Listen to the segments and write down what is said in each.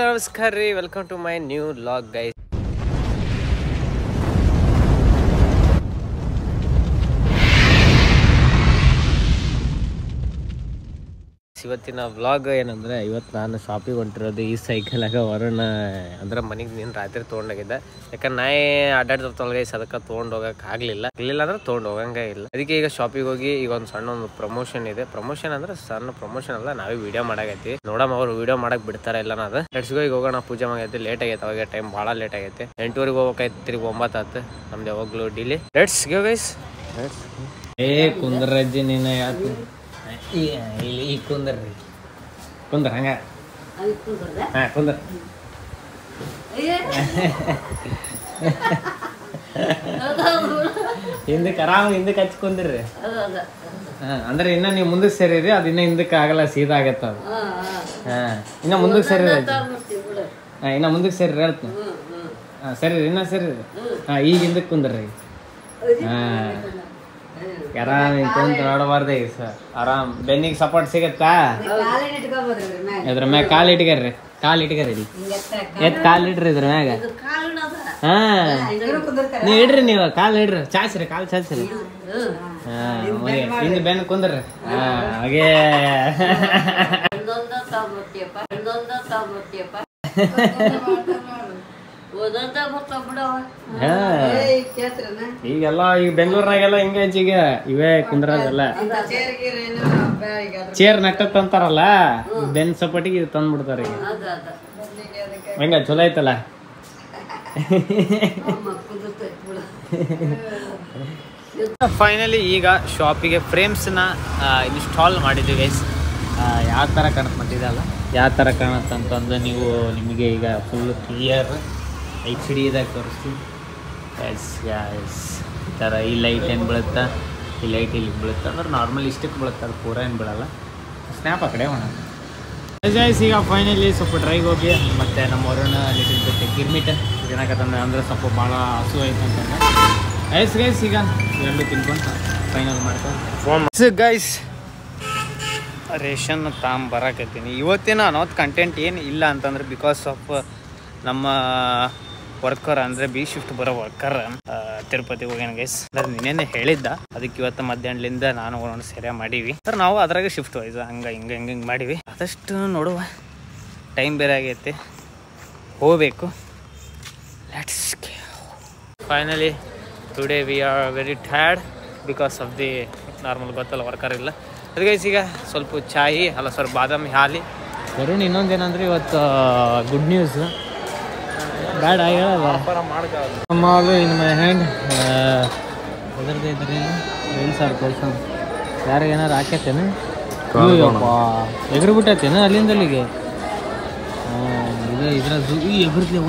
ನಮಸ್ಕಾರ ರೀ, welcome to my new vlog guys. ಇವತ್ತಿನ ವ್ಲಾಗ್ ಏನಂದ್ರೆ, ಇವತ್ತು ನಾನು ಶಾಪಿಗೆ ಹೊಂಟಿರೋದು ಈ ಸೈಕಲಾಗ ವರುಣ ಅಂದ್ರೆ ಮನೆಗೆ ನೀನು ರಾತ್ರಿ ತೊಗೊಂಡೋಗಿದ್ದೆ. ಯಾಕಂದ್ರೆ ನಾಯಿ ಅಡ್ಡಾಡ್ತಿರ್ತಾವಲ್ಲ ಗೈಸ್, ಅದಕ್ಕೆ ತೊಗೊಂಡು ಹೋಗಕ್ಕೆ ಆಗಲಿಲ್ಲ ಅಂದ್ರೆ ತೊಗೊಂಡು ಹೋಗಂಗೆ ಇಲ್ಲ. ಅದಕ್ಕೆ ಈಗ ಶಾಪಿಗೆ ಹೋಗಿ ಈಗ ಒಂದು ಸಣ್ಣ ಒಂದು ಪ್ರಮೋಷನ್ ಇದೆ. ಪ್ರಮೋಷನ್ ಅಂದ್ರೆ ಸಣ್ಣ ಪ್ರಮೋಷನ್ ಅಲ್ಲ, ನಾವೇ ವಿಡಿಯೋ ಮಾಡಾಕೈತಿ. ನೋಡಮ್ಮ ಅವ್ರು ವಿಡಿಯೋ ಮಾಡಕ್ ಬಿಡ್ತಾರ ಇಲ್ಲ ಅದು. ಲೆಟ್ಸ್ಗೋ ಈಗ ಹೋಗೋಣ. ಪೂಜೆ ಆಗೈತಿ, ಲೇಟ್ ಆಗೈತೆ. ಅವಾಗ ಟೈಮ್ ಭಾಳ ಲೇಟ್ ಆಗೈತಿ. 8:00 ಹೋಗ್ಬೇಕಾಯ್ತು, ತಿರುಗಿ 9 ಆಯ್ತು. ನಮ್ದು ಯಾವಾಗಲೂ ಡೀಲಿ. Let's go guys. ಏ ಕುಂದ್ರಜ್ಜಿ ನೀನು ಯಾಕೆ ಇಲ್ಲಿ ಕುಂದ್ರಿ ಕುಂದ್ರ ಹಂಗ ಕುಂದ್ರ ಹಿಂದಕ್ಕೆ ಆರಾಮ ಹಿಂದಕ್ಕೆ ಹಚ್ಚಿ ಕುಂದ್ರಿ. ಅಂದ್ರೆ ಇನ್ನ ನೀವು ಮುಂದಕ್ಕೆ ಸೇರಿರಿ, ಅದು ಇನ್ನ ಹಿಂದಕ್ಕೆ ಆಗಲ್ಲ, ಸೀದಾ ಆಗತ್ತ ಅದು. ಇನ್ನ ಮುಂದಕ್ಕೆ ಸೇರಿ, ಇನ್ನ ಮುಂದಕ್ಕೆ ಸೇರಿ ಹೇಳ್ತೀನಿ. ಸರಿ ಇನ್ನ ಸರಿ. ಈಗ ಹಿಂದಕ್ಕೆ ಕುಂದ್ರಿ. ಆರಾಮ್ ಕುಂತ ನೋಡಬಾರ್ದೆ ಸರ್. ಆರಾಮ್ ಬೆನ್ನಿಗೆ ಸಪೋರ್ಟ್ ಸಿಗತ್ತಾ? ಇದ್ರ ಮ್ಯಾಗ ಕಾಲು ಇಟ್ಕರ್ರಿ, ಕಾಲು ಇಟ್ಕರಿ. ಎತ್ ಕಾಲು ಇಡ್ರಿ ಇದ್ರ ಮ್ಯಾಗ. ನೀವ್ ಇಡ್ರಿ, ನೀವು ಕಾಲು ಇಡ್ರಿ, ಚಾಚ್ರಿ, ಕಾಲು ಚಾಚ್ರಿ. ಹಿಂಗ್ ಬೆನ್ನ ಕುಂದ್ರಿ. ಹಾಗೆ ಈಗೆಲ್ಲ ಈಗ ಬೆಂಗಳೂರಿನಾಗೆಲ್ಲ ಹಿಂಗ ಈಗ ಇವೇ ಕುಂದ್ರದೆಲ್ಲ. ಚೇರ್ ನಟ್ಟತ್ ಅಂತಾರಲ್ಲ, ಬೆನ್ ಸಪೋಟಿಗೆ ಇದು ತಂದ್ಬಿಡ್ತಾರ. ಈಗ ಹೆಂಗ ಚಲೋ ಐತಲ್ಲ. ಫೈನಲಿ ಈಗ ಶಾಪಿಗೆ ಫ್ರೇಮ್ಸ್ನ ಇನ್ಸ್ಟಾಲ್ ಮಾಡಿದ್ದೀವಿ ಗೈಸ್. ಯಾವ ಥರ ಕಾಣುತ್ತೆ ಮತ್ತಿದಲ್ಲ, ಯಾವ ಥರ ಕಾಣುತ್ತಂತಂದು ನೀವು ನಿಮಗೆ ಈಗ ಫುಲ್ ಕ್ಲಿಯರ್ HD ಇದಾಗ ತೋರಿಸ್ತೀವಿ. ಎಸ್ ಗ್ಯಾಸ್ ಈ ಥರ ಈ ಲೈಟ್ ಏನು ಬೀಳುತ್ತಾ, ಈ ಲೈಟ್ ಇಲ್ಲಿ ಬೀಳುತ್ತೆ ಅಂದ್ರೆ ನಾರ್ಮಲ್ ಇಷ್ಟಕ್ಕೆ ಬೀಳುತ್ತೆ, ಅದು ಪೂರ ಏನು ಬೀಳಲ್ಲ. ಸ್ನ್ಯಾಪ್ ಆ ಕಡೆ ಹೋಣ ಗೈಸ್. ಈಗ ಫೈನಲಿ ಸ್ವಲ್ಪ ಡ್ರೈಗೆ ಹೋಗಿ ಮತ್ತು ನಮ್ಮ ವರುಣ ಲಿಟಲ್ ಬಿಟ್ ಗಿರ್ಮಿಟ್ ತಿನ್ನಕತ್ತಂದ್ರೆ, ಅಂದರೆ ಸ್ವಲ್ಪ ಭಾಳ ಹಸು ಆಯ್ತು ಅಂತಂದ್ರೆ ಐಸ್ ಗೈಸ್. ಈಗ ಎರಡು ತಿನ್ಕೊಂಡು ಫೈನಲ್ ಮಾಡ್ಕೊಂಡು ಗೈಸ್ ರೇಷನ್ ಬರಾಕತ್ತೀನಿ. ಇವತ್ತಿನ ಅನವತ್ತು ಕಂಟೆಂಟ್ ಏನು ಇಲ್ಲ ಅಂತಂದ್ರೆ, ಬಿಕಾಸ್ ಆಫ್ ನಮ್ಮ ವರ್ಕರ್ ಅಂದರೆ ಬಿ ಶಿಫ್ಟ್ ಬರೋ ವರ್ಕರ್ ತಿರುಪತಿಗೆ ಹೋಗ್ಯಾನ ಗೈಸ್. ಅಂದ್ರೆ ನಿನ್ನೆ ಹೇಳಿದ್ದ, ಅದಕ್ಕೆ ಇವತ್ತು ಮಧ್ಯಾಹ್ನದಿಂದ ನಾನು ಒಂದು ಸೆರೆ ಮಾಡೀವಿ ಸರ್. ನಾವು ಅದ್ರಾಗೆ ಶಿಫ್ಟ್ ವೈಸ್ ಹಂಗೆ ಹಿಂಗೆ ಮಾಡೀವಿ. ಆದಷ್ಟು ನೋಡುವ, ಟೈಮ್ ಬೇರೆ ಆಗೈತಿ, ಹೋಗಬೇಕು. Let's finally today we are very tired because of the normal ಗೊತ್ತಲ್ಲ ವರ್ಕರ್ ಇಲ್ಲ. ಅದಕ್ಕೆ ಈಗ ಸ್ವಲ್ಪ ಚಾಯಿ ಅಲ್ಲ ಸರ್ ಬಾದಾಮಿ ಹಾಲಿ. ವರುಣ್ ಇನ್ನೊಂದೇನಂದ್ರೆ ಇವತ್ತು ಗುಡ್ ನ್ಯೂಸ್ ಬ್ಯಾಡ ಹೇಳಲ್ಲ. ಮಾಲು ಇನ್ ಮೈ ಹ್ಯಾಂಡ್ ಎದ್ರದ್ದು ಇದ್ರಿ ಏನು ಸರ್ ಕೆಲಸ ಯಾರಿಗೆ ಏನಾರು ಹಾಕೈತೇನು? ಎಗ್ರು ಬಿಟ್ಟೈತೇನು ಅಲ್ಲಿಂದ ಅಲ್ಲಿಗೆ? ಇದು ಇದ್ರ ಎಗ್ರದ್ಲಿ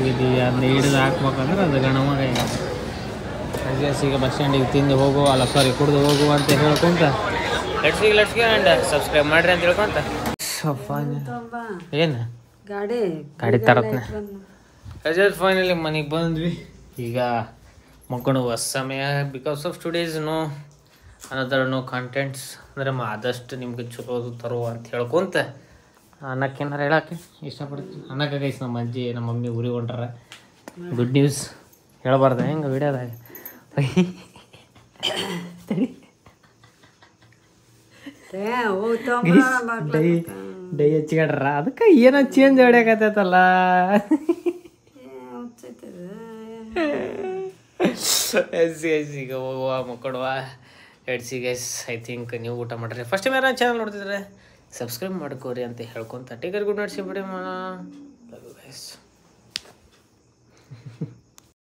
ಇದು ಅದನ್ನ ಹಿಡಿದು ಹಾಕ್ಬೇಕಂದ್ರೆ ಅದು ಗಣವಾಗ ಈಗ ಬಸ್ ಸ್ಟ್ಯಾಂಡಿಗೆ ತಿಂದು ಹೋಗು, ಅಲ್ಲ ಸಾರಿ ಕುಡ್ದು ಹೋಗು ಅಂತ ಹೇಳ್ಕೊಂತ ಲೆಟ್ಸ್ಗೆ ಆ್ಯಂಡ್ ಸಬ್ಸ್ಕ್ರೈಬ್ ಮಾಡ್ರಿ ಅಂತ ಹೇಳ್ಕೊಂತ ಏನು ಗಾಡಿ ತರತ್ನ. ಫೈನಲಿ ಮನೆಗೆ ಬಂದ್ವಿ. ಈಗ ಮಕ್ಕಳು ಸಮಯ because of today's no contents. ಅಂದರೆ ಆದಷ್ಟು ನಿಮ್ಗೆ ಚಲೋ ತರುವ ಅಂತ ಹೇಳ್ಕೊಂತ ಅನ್ನಕ್ಕೇನಾರು ಹೇಳಕ್ಕೆ ಇಷ್ಟಪಡ್ತೀನಿ. ಅನ್ನಕ್ಕೆ ಗೈಸ್ ನಮ್ಮ ಅಜ್ಜಿ ನಮ್ಮ ಮಮ್ಮಿ ಊರಿಗೆ ಹೊಂಟಾರ. ಗುಡ್ ನ್ಯೂಸ್ ಹೇಳ್ಬಾರ್ದ ಹೆಂಗೆ ವಿಡಿಯೋದಾಗ ಡೈ ಹಚ್ಚಿಗಡ್ರ, ಅದಕ್ಕೆ ಏನೋ ಚೇಂಜ್ ಹೊಡ್ಯಾಕತ್ತೈತಲ್ಲ. ಈಗ ಹೋಗುವ ಮಕ್ಕಳುವ ಎಡ್ಸಿ ಗೈಸ್. ಐ ಥಿಂಕ್ ನೀವು ಊಟ ಮಾಡ್ರಿ. ಫಸ್ಟ್ ಟೈಮ್ ಯಾರು ಚಾನಲ್ ನೋಡ್ತಿದ್ರೆ ಸಬ್ಸ್ಕ್ರೈಬ್ ಮಾಡ್ಕೋರಿ ಅಂತ ಹೇಳ್ಕೊಂತ ಟೇಕರ್ ಗುಡ್ ನೈಟ್. ಸಿಬಿಡಿ ಗೈಸ್.